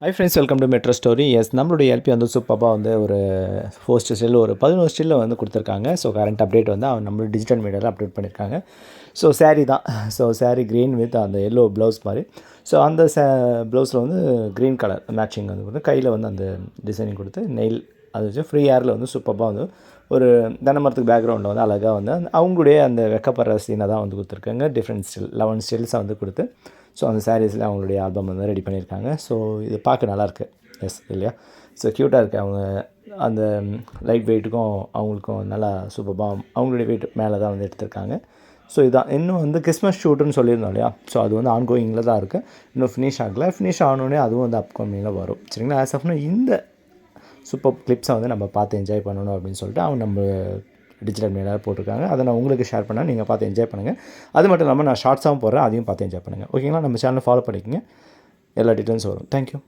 High friends, welcome to metro story. Yes, நம்மளுடைய LP வந்து சூப்பராக வந்து ஒரு 4 ஸ்டில் ஒரு 11 ஸ்டில்ல வந்து கொடுத்துருக்காங்க. ஸோ கரண்ட் அப்டேட் வந்து நம்மளோட டிஜிட்டல் மீடியாவில் அப்டேட் பண்ணியிருக்காங்க. ஸோ சாரீ தான். ஸோ சாரீ க்ரீன் வித் அந்த எல்லோ ப்ளவுஸ் மாதிரி. ஸோ அந்த ப்ளவுஸில் வந்து க்ரீன் கலர் மேட்சிங் வந்து கொடுத்து கையில் வந்து அந்த டிசைனிங் கொடுத்து நெயில் அது வச்சு ஃப்ரீ ஏரில் வந்து சூப்பராக வந்து ஒரு தென்னை பேக்ரவுண்டில் வந்து அழகாக வந்து அவங்களுடைய அந்த வெக்கப்படுற சீனை தான் வந்து கொடுத்துருக்காங்க. டிஃப்ரெண்ட் ஸ்டில் 11 ஸ்டில்ஸை வந்து கொடுத்து ஸோ அந்த சாரீஸில் அவங்களுடைய ஆல்பம் வந்து ரெடி பண்ணியிருக்காங்க. ஸோ இது பார்க்க நல்லாயிருக்கு. எஸ் இல்லையா? ஸோ க்யூட்டாக இருக்குது. அவங்க அந்த லைட் வெயிட்டுக்கும் அவங்களுக்கும் நல்லா சூப்பராக அவங்களுடைய வெயிட் மேலே தான் வந்து எடுத்திருக்காங்க. ஸோ இதான் இன்னும் வந்து கிறிஸ்மஸ் ஷூட்டுன்னு சொல்லியிருந்தோம் இல்லையா? ஸோ அது வந்து ஆன்கோயிங்கில் தான் இருக்குது. இன்னும் ஃபினிஷ் ஆகலை. ஃபினிஷ் ஆனோடனே அதுவும் வந்து அப்கமிங்கில் வரும். சரிங்களா? ஆஸ் ஆஃப்னா இந்த சூப்பர் கிளிப்ஸை வந்து நம்ம பார்த்து என்ஜாய் பண்ணணும் அப்படின்னு சொல்லிட்டு அவங்க நம்ம டிஜிட்டல் மீடியாவில் போட்டிருக்காங்க. அதை நான் உங்களுக்கு ஷேர் பண்ணால் நீங்கள் பார்த்து என்ஜாய் பண்ணுங்கள். அது மட்டும் இல்லாமல் நான் ஷார்ட்ஸாகவும் போடுறேன், அதையும் பார்த்து என்ஜாய் பண்ணுங்கள். ஓகேங்களா? நம்ம சேனலை ஃபாலோ பண்ணிக்கோங்க. எல்லா டீட்டெயில்ஸும் வரும். தேங்க்யூ.